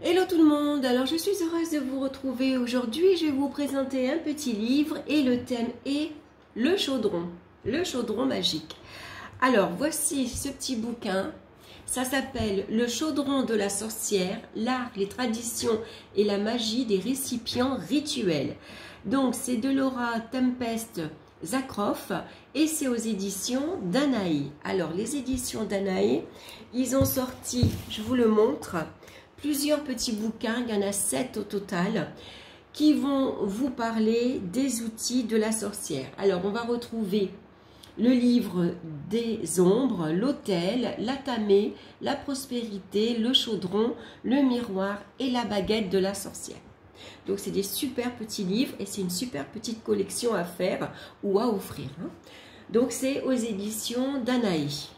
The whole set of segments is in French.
Hello tout le monde, alors je suis heureuse de vous retrouver aujourd'hui. Je vais vous présenter un petit livre et le thème est le chaudron magique. Alors voici ce petit bouquin, ça s'appelle Le chaudron de la sorcière, l'art, les traditions et la magie des récipients rituels. Donc c'est de Laura Tempest Zakroff et c'est aux éditions Danae. Alors les éditions Danae, ils ont sorti, je vous le montre, plusieurs petits bouquins, il y en a 7 au total, qui vont vous parler des outils de la sorcière. Alors on va retrouver le livre des ombres, l'autel, la tamée, la prospérité, le chaudron, le miroir et la baguette de la sorcière. Donc c'est des super petits livres et c'est une super petite collection à faire ou à offrir. Donc c'est aux éditions Danae.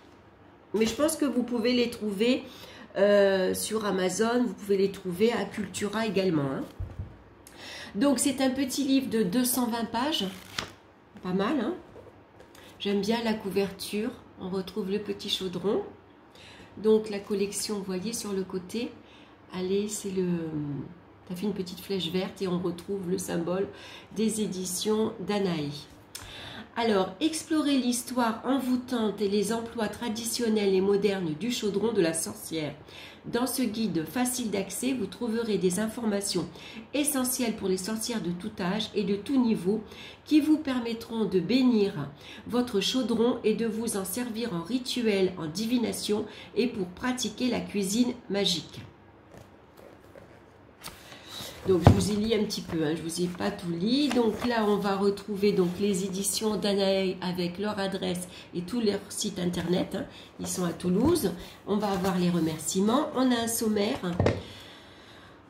Mais je pense que vous pouvez les trouver sur Amazon, vous pouvez les trouver à Cultura également. Donc c'est un petit livre de 220 pages, pas mal. J'aime bien la couverture, on retrouve le petit chaudron. Donc la collection, vous voyez sur le côté, allez, c'est le... Ça fait une petite flèche verte et on retrouve le symbole des éditions Danae. Alors, explorez l'histoire envoûtante et les emplois traditionnels et modernes du chaudron de la sorcière. Dans ce guide facile d'accès, vous trouverez des informations essentielles pour les sorcières de tout âge et de tout niveau qui vous permettront de bénir votre chaudron et de vous en servir en rituel, en divination et pour pratiquer la cuisine magique. Donc je vous ai lu un petit peu, je vous ai pas tout lu. Donc là on va retrouver donc les éditions Danae avec leur adresse et tout leur site internet. Ils sont à Toulouse. On va avoir les remerciements. On a un sommaire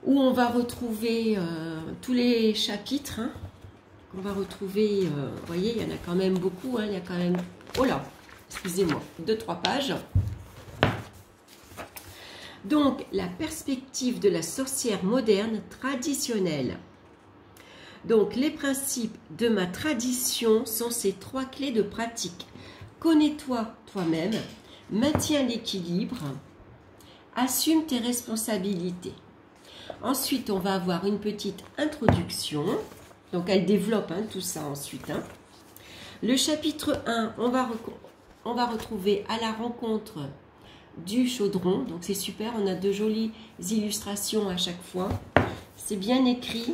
où on va retrouver tous les chapitres. On va retrouver, vous voyez, il y en a quand même beaucoup. Il y a quand même, oh là, excusez-moi, 2-3 pages. Donc, la perspective de la sorcière moderne traditionnelle. Donc, les principes de ma tradition sont ces 3 clés de pratique. Connais-toi toi-même, maintiens l'équilibre, assume tes responsabilités. Ensuite, on va avoir une petite introduction. Donc, elle développe tout ça ensuite. Le chapitre 1, on va retrouver à la rencontre du chaudron, donc c'est super, on a de jolies illustrations à chaque fois, c'est bien écrit.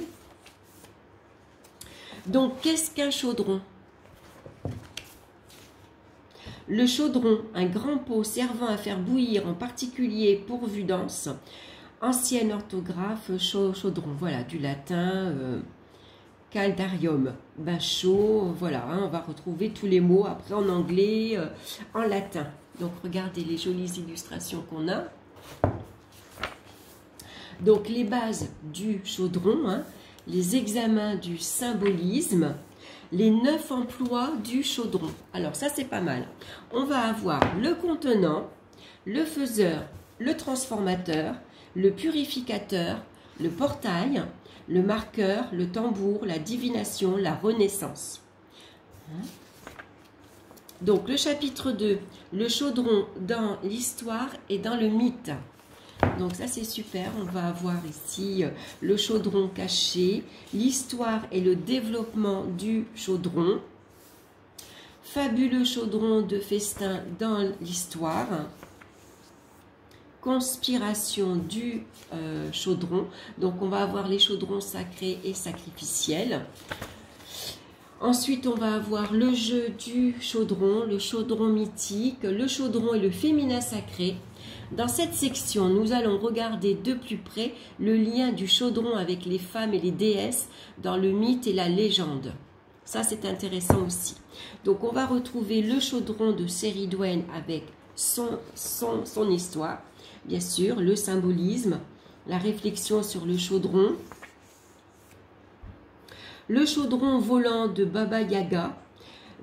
Donc qu'est-ce qu'un chaudron? Le chaudron, un grand pot servant à faire bouillir, en particulier pourvu d'anse, ancienne orthographe, chaudron, voilà, du latin, caldarium, bain chaud, voilà, on va retrouver tous les mots après en anglais, en latin. Donc, regardez les jolies illustrations qu'on a. Donc, les bases du chaudron, les examens du symbolisme, les 9 emplois du chaudron. Alors, ça, c'est pas mal. On va avoir le contenant, le faiseur, le transformateur, le purificateur, le portail, le marqueur, le tambour, la divination, la renaissance. Donc, le chapitre 2, le chaudron dans l'histoire et dans le mythe. Donc, ça, c'est super. On va avoir ici le chaudron caché, l'histoire et le développement du chaudron. Fabuleux chaudron de festin dans l'histoire. Conspiration du chaudron. Donc, on va avoir les chaudrons sacrés et sacrificiels. Ensuite, on va avoir le jeu du chaudron, le chaudron mythique, le chaudron et le féminin sacré. Dans cette section, nous allons regarder de plus près le lien du chaudron avec les femmes et les déesses dans le mythe et la légende. Ça, c'est intéressant aussi. Donc, on va retrouver le chaudron de Ceridwen avec son histoire, bien sûr, le symbolisme, la réflexion sur le chaudron. Le chaudron volant de Baba Yaga.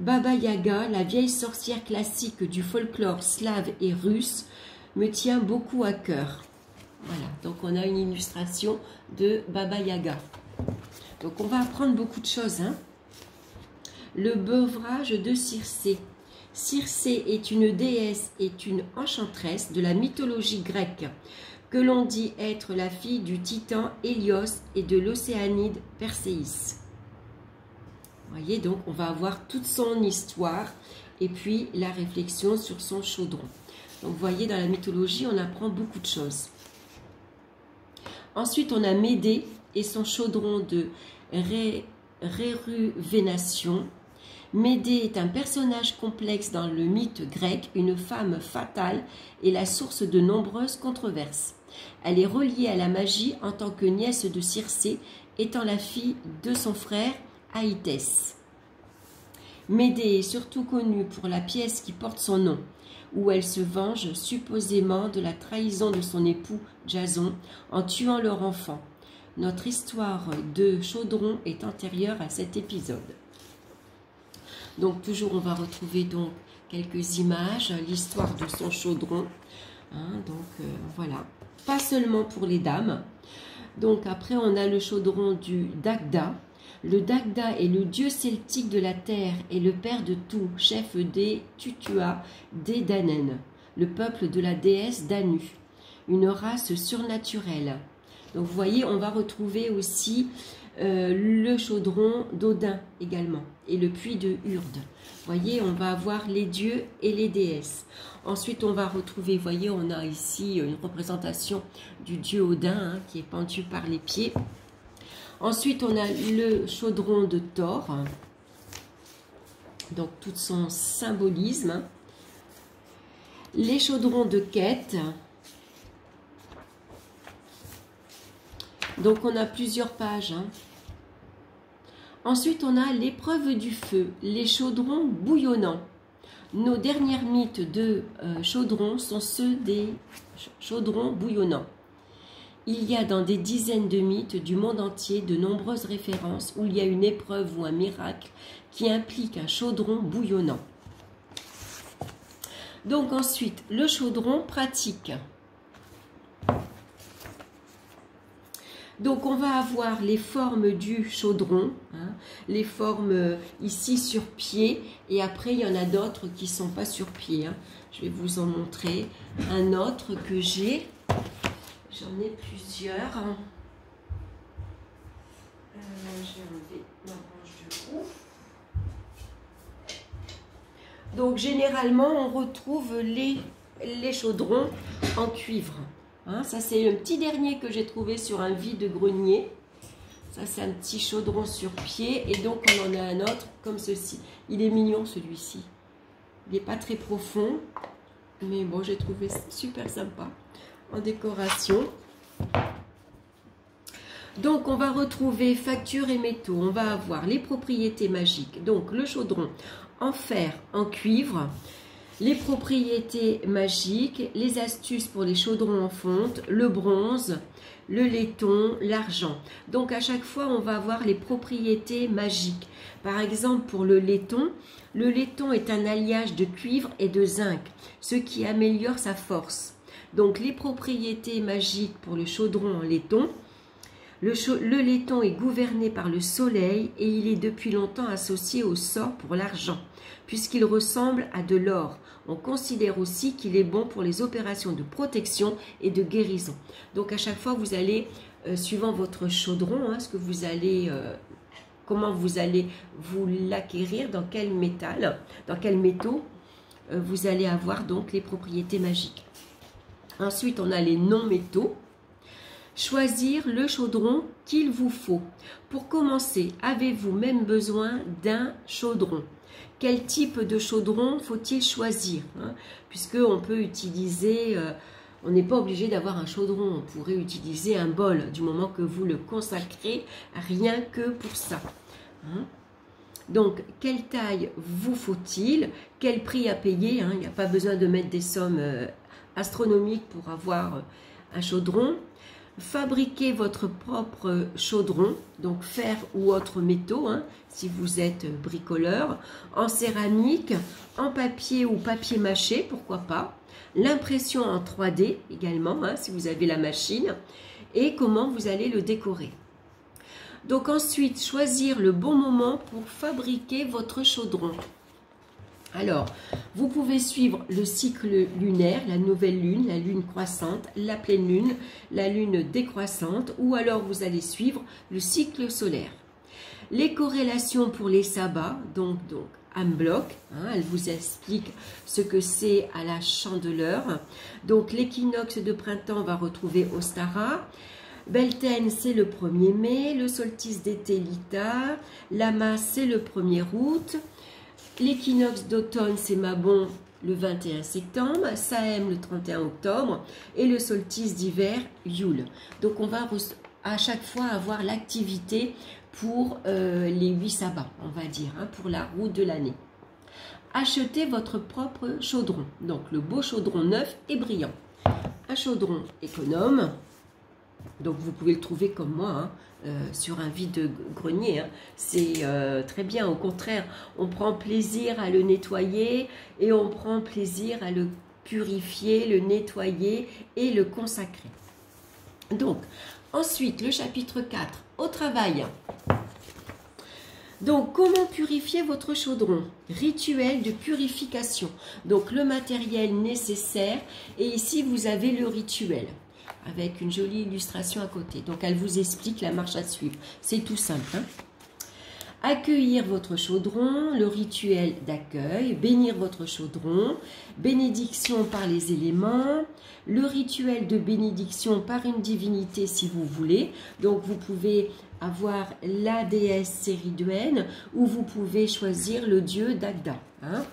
Baba Yaga, la vieille sorcière classique du folklore slave et russe, me tient beaucoup à cœur. Voilà, donc on a une illustration de Baba Yaga. Donc on va apprendre beaucoup de choses. Le beuvrage de Circé. Circé est une déesse et une enchanteresse de la mythologie grecque. que l'on dit être la fille du titan Hélios et de l'océanide Perséis. Vous voyez, donc on va avoir toute son histoire et puis la réflexion sur son chaudron. Donc vous voyez, dans la mythologie, on apprend beaucoup de choses. Ensuite, on a Médée et son chaudron de réruvénation. Médée est un personnage complexe dans le mythe grec, une femme fatale et la source de nombreuses controverses. Elle est reliée à la magie en tant que nièce de Circé, étant la fille de son frère Aïtès. Médée est surtout connue pour la pièce qui porte son nom, où elle se venge supposément de la trahison de son époux Jason en tuant leur enfant. Notre histoire de chaudron est antérieure à cet épisode. Donc toujours on va retrouver donc quelques images, l'histoire de son chaudron. Voilà, pas seulement pour les dames. Donc après on a le chaudron du Dagda. Le Dagda est le dieu celtique de la terre et le père de tout, chef des Tutua des Danen, le peuple de la déesse Danu, une race surnaturelle. Donc vous voyez, on va retrouver aussi le chaudron d'Odin également et le puits de Urde. Vous voyez, on va avoir les dieux et les déesses. Ensuite, on va retrouver, vous voyez, on a ici une représentation du dieu Odin qui est pendu par les pieds. Ensuite, on a le chaudron de Thor, donc tout son symbolisme. Les chaudrons de Keth. Donc, on a plusieurs pages. Ensuite, on a l'épreuve du feu, les chaudrons bouillonnants. Nos derniers mythes de chaudrons sont ceux des chaudrons bouillonnants. Il y a dans des dizaines de mythes du monde entier de nombreuses références où il y a une épreuve ou un miracle qui implique un chaudron bouillonnant. Donc ensuite, le chaudron pratique. Donc on va avoir les formes du chaudron, les formes ici sur pied, et après il y en a d'autres qui ne sont pas sur pied. Je vais vous en montrer un autre que j'ai. J'en ai plusieurs. Je vais enlever ma branche de roux. Donc généralement on retrouve les chaudrons en cuivre. Ça c'est le petit dernier que j'ai trouvé sur un vide-grenier. Ça c'est un petit chaudron sur pied. Et donc on en a un autre comme ceci. Il est mignon celui-ci. Il n'est pas très profond. Mais bon, j'ai trouvé super sympa en décoration. Donc on va retrouver factures et métaux. On va avoir les propriétés magiques. Donc le chaudron en fer, en cuivre. Les propriétés magiques, les astuces pour les chaudrons en fonte, le bronze, le laiton, l'argent. Donc à chaque fois, on va avoir les propriétés magiques. Par exemple, pour le laiton est un alliage de cuivre et de zinc, ce qui améliore sa force. Donc les propriétés magiques pour le chaudron en laiton. Le laiton est gouverné par le soleil et il est depuis longtemps associé au sort pour l'argent, puisqu'il ressemble à de l'or. On considère aussi qu'il est bon pour les opérations de protection et de guérison. Donc à chaque fois, vous allez, suivant votre chaudron, comment vous allez vous l'acquérir, dans quel métal, dans quel métaux, vous allez avoir donc les propriétés magiques. Ensuite, on a les non-métaux. Choisir le chaudron qu'il vous faut. Pour commencer, avez-vous même besoin d'un chaudron? Quel type de chaudron faut-il choisir? Puisqu'on peut utiliser, on n'est pas obligé d'avoir un chaudron, on pourrait utiliser un bol du moment que vous le consacrez rien que pour ça. Donc, quelle taille vous faut-il? Quel prix à payer? Il n'y a pas besoin de mettre des sommes astronomiques pour avoir un chaudron. Fabriquez votre propre chaudron, donc fer ou autres métaux, si vous êtes bricoleur, en céramique, en papier ou papier mâché, pourquoi pas. L'impression en 3D également, si vous avez la machine, et comment vous allez le décorer. Donc ensuite, choisir le bon moment pour fabriquer votre chaudron. Alors, vous pouvez suivre le cycle lunaire, la nouvelle lune, la lune croissante, la pleine lune, la lune décroissante, ou alors vous allez suivre le cycle solaire. Les corrélations pour les sabbats, donc un bloc, hein, elle vous explique ce que c'est à la chandeleur. Donc l'équinoxe de printemps va retrouver Ostara. Beltane, c'est le 1er mai, le solstice d'été, Lita, Lama, c'est le 1er août, l'équinoxe d'automne, c'est Mabon, le 21 septembre, Sahem, le 31 octobre, et le solstice d'hiver, Yule. Donc on va à chaque fois avoir l'activité pour les 8 sabbats, on va dire, hein, pour la roue de l'année. Achetez votre propre chaudron, donc le beau chaudron neuf et brillant. Un chaudron économe, donc vous pouvez le trouver comme moi, hein, sur un vide-grenier. Hein. C'est très bien, au contraire, on prend plaisir à le nettoyer et on prend plaisir à le purifier, le nettoyer et le consacrer. Donc, ensuite, le chapitre 4, au travail. Donc, comment purifier votre chaudron? Rituel de purification. Donc, le matériel nécessaire. Et ici, vous avez le rituel avec une jolie illustration à côté. Donc, elle vous explique la marche à suivre. C'est tout simple. Hein? Accueillir votre chaudron, le rituel d'accueil, bénir votre chaudron, bénédiction par les éléments, le rituel de bénédiction par une divinité si vous voulez. Donc, vous pouvez avoir la déesse Sériduène ou vous pouvez choisir le dieu d'Agda, hein,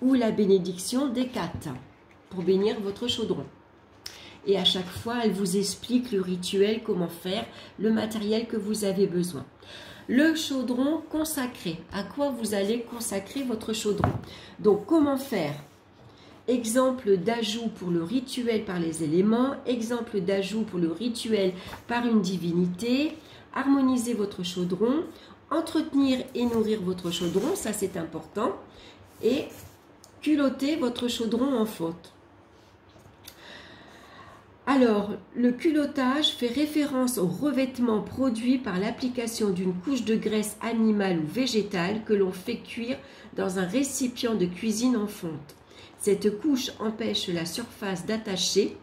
ou la bénédiction d'Hécate pour bénir votre chaudron. Et à chaque fois, elle vous explique le rituel, comment faire, le matériel que vous avez besoin. Le chaudron consacré. À quoi vous allez consacrer votre chaudron? Donc, comment faire? Exemple d'ajout pour le rituel par les éléments. Exemple d'ajout pour le rituel par une divinité. Harmoniser votre chaudron. Entretenir et nourrir votre chaudron. Ça, c'est important. Et culotter votre chaudron en fonte. Alors, le culottage fait référence au revêtement produit par l'application d'une couche de graisse animale ou végétale que l'on fait cuire dans un récipient de cuisine en fonte. Cette couche empêche la surface d'attacher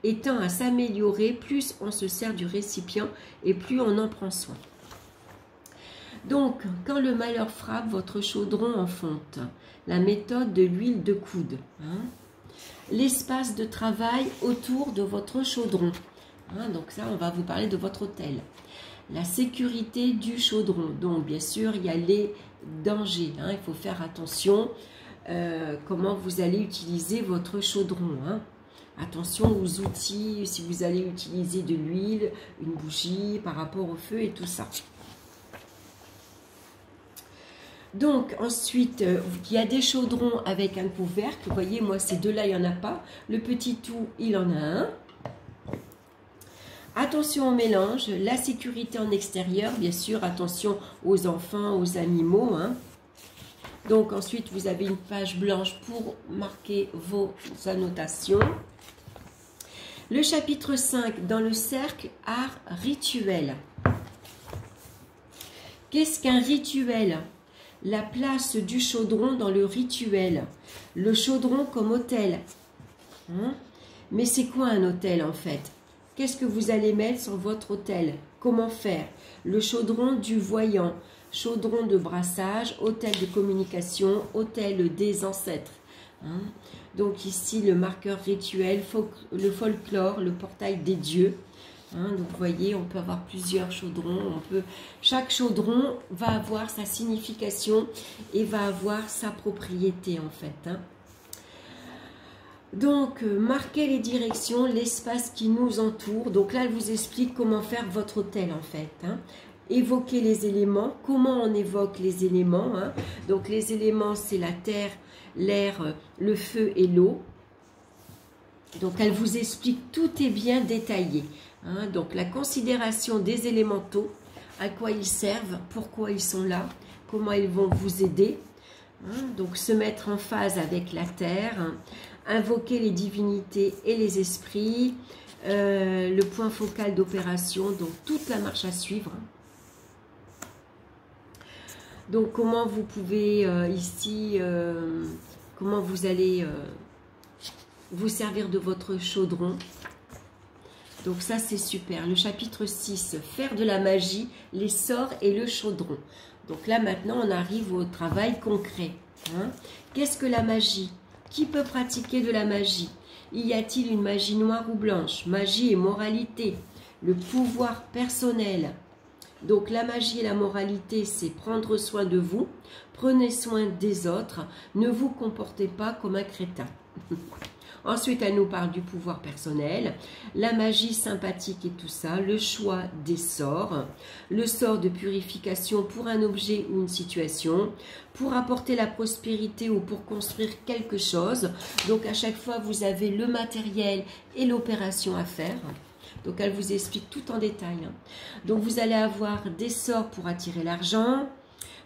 et tend à s'améliorer plus on se sert du récipient et plus on en prend soin. Donc, quand le malheur frappe votre chaudron en fonte, la méthode de l'huile de coude, hein, l'espace de travail autour de votre chaudron. Hein, donc ça, on va vous parler de votre hôtel. La sécurité du chaudron. Donc, bien sûr, il y a les dangers. Hein, il faut faire attention comment vous allez utiliser votre chaudron. Hein. Attention aux outils, si vous allez utiliser de l'huile, une bougie par rapport au feu et tout ça. Donc, ensuite, il y a des chaudrons avec un couvercle. Vous voyez, moi, ces deux-là, il n'y en a pas. Le petit tout, il en a un. Attention au mélange. La sécurité en extérieur, bien sûr. Attention aux enfants, aux animaux. Hein. Donc, ensuite, vous avez une page blanche pour marquer vos annotations. Le chapitre 5, dans le cercle art rituel. Qu'est-ce qu'un rituel ? La place du chaudron dans le rituel. Le chaudron comme autel. Hein? Mais c'est quoi un autel en fait? Qu'est-ce que vous allez mettre sur votre autel? Comment faire? Le chaudron du voyant. Chaudron de brassage, autel de communication, autel des ancêtres. Hein? Donc ici le marqueur rituel, le folklore, le portail des dieux. Hein, donc vous voyez, on peut avoir plusieurs chaudrons, chaque chaudron va avoir sa signification et va avoir sa propriété en fait. Hein. Donc, marquez les directions, l'espace qui nous entoure. Donc là, elle vous explique comment faire votre hôtel en fait. Hein. Évoquer les éléments, comment on évoque les éléments. Hein. Donc les éléments, c'est la terre, l'air, le feu et l'eau. Donc elle vous explique, tout est bien détaillé. Hein, donc la considération des élémentaux, à quoi ils servent, pourquoi ils sont là, comment ils vont vous aider. Hein, donc se mettre en phase avec la terre, hein, invoquer les divinités et les esprits, le point focal d'opération, donc toute la marche à suivre. Donc comment vous pouvez ici comment vous allez vous servir de votre chaudron. Donc ça, c'est super. Le chapitre 6, faire de la magie, les sorts et le chaudron. Donc là, maintenant, on arrive au travail concret. Hein. Qu'est-ce que la magie? Qui peut pratiquer de la magie? Y a-t-il une magie noire ou blanche? Magie et moralité. Le pouvoir personnel. Donc la magie et la moralité, c'est prendre soin de vous. Prenez soin des autres. Ne vous comportez pas comme un crétin. Ensuite, elle nous parle du pouvoir personnel, la magie sympathique et tout ça, le choix des sorts, le sort de purification pour un objet ou une situation, pour apporter la prospérité ou pour construire quelque chose. Donc, à chaque fois, vous avez le matériel et l'opération à faire. Donc, elle vous explique tout en détail. Donc, vous allez avoir des sorts pour attirer l'argent,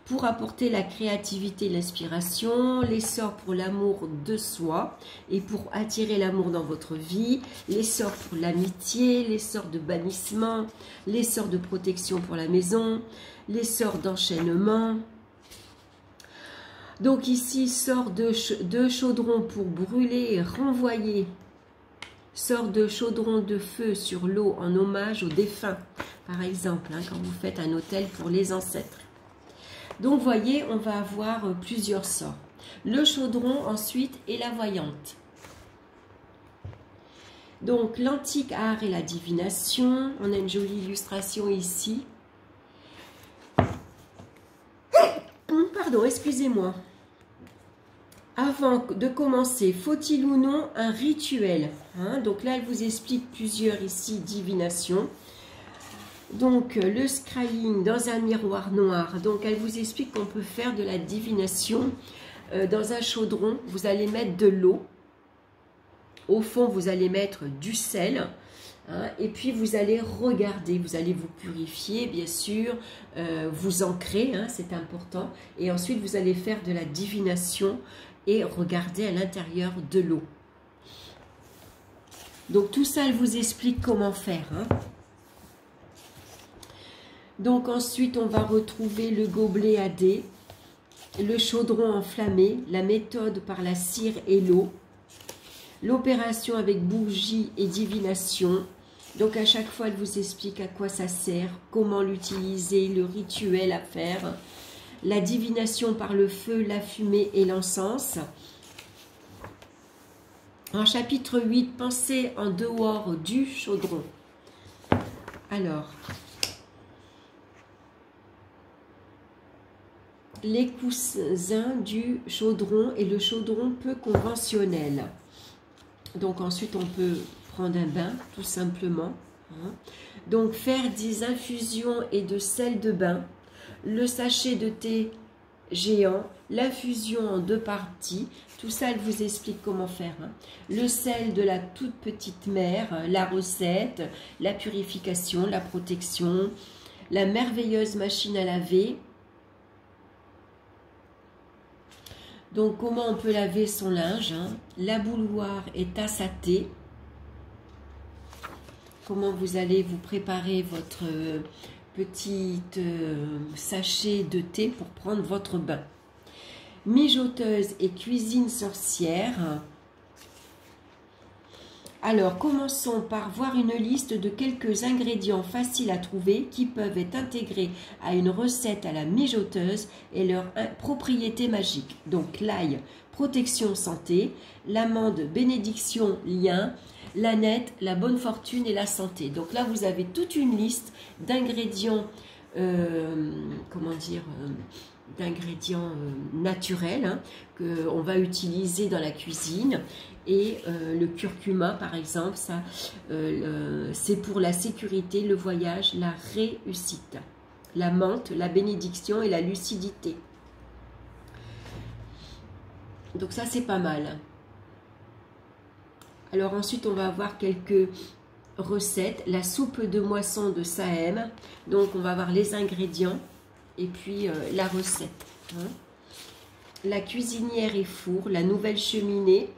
pour apporter la créativité et l'inspiration, les sorts pour l'amour de soi et pour attirer l'amour dans votre vie, les sorts pour l'amitié, les sorts de bannissement, les sorts de protection pour la maison, les sorts d'enchaînement. Donc ici, sort de chaudron pour brûler et renvoyer, sort de chaudron de feu sur l'eau en hommage aux défunts, par exemple, hein, quand vous faites un autel pour les ancêtres. Donc, voyez, on va avoir plusieurs sorts. Le chaudron, ensuite, et la voyante. Donc, l'antique art et la divination. On a une jolie illustration ici. Pardon, excusez-moi. Avant de commencer, faut-il ou non un rituel, hein? Donc là, elle vous explique plusieurs ici divinations. Donc, le scrying dans un miroir noir. Donc, elle vous explique qu'on peut faire de la divination dans un chaudron. Vous allez mettre de l'eau. Au fond, vous allez mettre du sel. Hein, et puis, vous allez regarder. Vous allez vous purifier, bien sûr. Vous ancrer, hein, c'est important. Et ensuite, vous allez faire de la divination et regarder à l'intérieur de l'eau. Donc, tout ça, elle vous explique comment faire, hein. Donc ensuite, on va retrouver le gobelet à dés, le chaudron enflammé, la méthode par la cire et l'eau, l'opération avec bougie et divination. Donc à chaque fois, elle vous explique à quoi ça sert, comment l'utiliser, le rituel à faire, la divination par le feu, la fumée et l'encens. En chapitre 8, pensez en dehors du chaudron. Alors, les coussins du chaudron et le chaudron peu conventionnel. Donc ensuite on peut prendre un bain tout simplement. Hein. Donc faire des infusions et de sel de bain, le sachet de thé géant, l'infusion en 2 parties. Tout ça, elle vous explique comment faire. Hein. Le sel de la toute petite mère, la recette, la purification, la protection, la merveilleuse machine à laver. Donc, comment on peut laver son linge, hein. La bouilloire et tasse à thé. Comment vous allez vous préparer votre petit sachet de thé pour prendre votre bain. Mijoteuse et cuisine sorcière. Alors, commençons par voir une liste de quelques ingrédients faciles à trouver qui peuvent être intégrés à une recette à la mijoteuse et leurs propriétés magiques. Donc, l'ail, protection santé, l'amande, bénédiction, lien, l'ânette, la bonne fortune et la santé. Donc là, vous avez toute une liste d'ingrédients, d'ingrédients naturels, hein, qu'on va utiliser dans la cuisine. Et le curcuma, par exemple, ça, c'est pour la sécurité, le voyage, la réussite. La menthe, la bénédiction et la lucidité. Donc ça, c'est pas mal. Alors ensuite, on va avoir quelques recettes. La soupe de moisson de Sahem. Donc, on va avoir les ingrédients et puis la recette. Hein. La cuisinière et four, la nouvelle cheminée.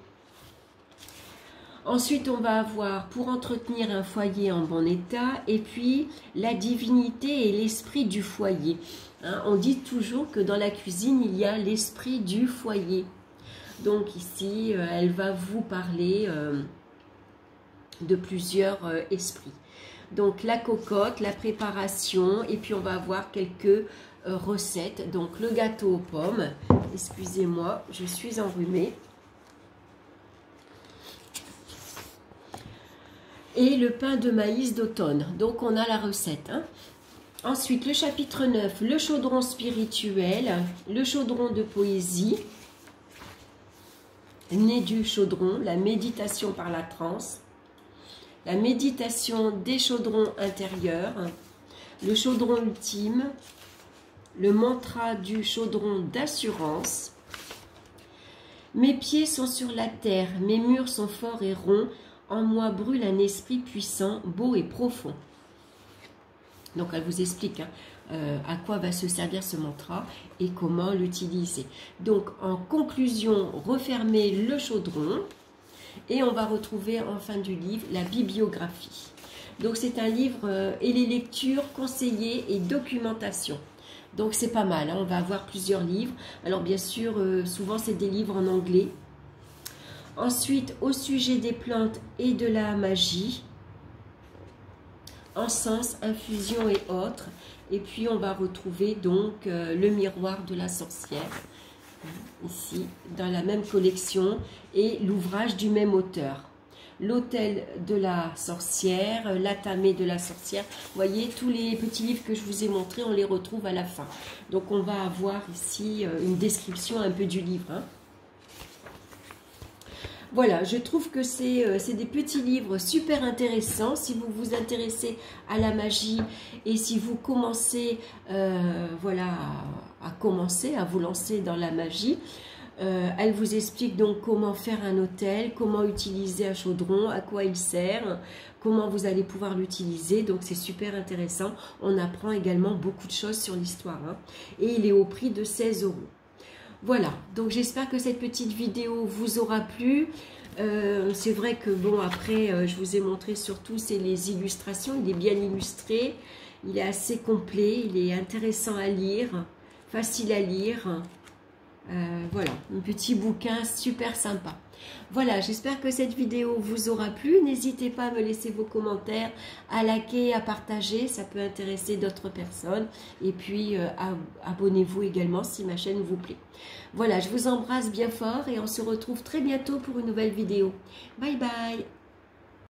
Ensuite, on va avoir pour entretenir un foyer en bon état et puis la divinité et l'esprit du foyer. Hein, on dit toujours que dans la cuisine, il y a l'esprit du foyer. Donc ici, elle va vous parler de plusieurs esprits. Donc la cocotte, la préparation, et puis on va avoir quelques recettes. Donc le gâteau aux pommes, excusez-moi, je suis enrhumée. Et le pain de maïs d'automne. Donc on a la recette. Hein. Ensuite, le chapitre 9, le chaudron spirituel, le chaudron de poésie, né du chaudron, la méditation par la transe, la méditation des chaudrons intérieurs, le chaudron ultime, le mantra du chaudron d'assurance. Mes pieds sont sur la terre, mes murs sont forts et ronds, en moi brûle un esprit puissant, beau et profond. Donc elle vous explique à quoi va se servir ce mantra et comment l'utiliser. Donc en conclusion, refermez le chaudron et on va retrouver en fin du livre la bibliographie. Donc c'est un livre et les lectures conseillées et documentation. Donc c'est pas mal, hein, on va avoir plusieurs livres. Alors bien sûr, souvent c'est des livres en anglais. Ensuite, au sujet des plantes et de la magie, encens, infusion et autres. Et puis on va retrouver donc le miroir de la sorcière, ici, dans la même collection, et l'ouvrage du même auteur. L'hôtel de la sorcière, l'atamé de la sorcière. Vous voyez, tous les petits livres que je vous ai montrés, on les retrouve à la fin. Donc on va avoir ici une description un peu du livre. Hein. Voilà, je trouve que c'est des petits livres super intéressants. Si vous vous intéressez à la magie et si vous commencez voilà, à vous lancer dans la magie, elle vous explique donc comment faire un hôtel, comment utiliser un chaudron, à quoi il sert, comment vous allez pouvoir l'utiliser. Donc c'est super intéressant. On apprend également beaucoup de choses sur l'histoire. Hein. Et il est au prix de 16 €. Voilà, donc j'espère que cette petite vidéo vous aura plu. C'est vrai que bon, après, je vous ai montré surtout, c'est les illustrations. Il est bien illustré, il est assez complet, il est intéressant à lire, facile à lire. Voilà, un petit bouquin super sympa. Voilà, j'espère que cette vidéo vous aura plu. N'hésitez pas à me laisser vos commentaires, à liker, à partager, ça peut intéresser d'autres personnes. Et puis, abonnez-vous également si ma chaîne vous plaît. Voilà, je vous embrasse bien fort et on se retrouve très bientôt pour une nouvelle vidéo. Bye bye!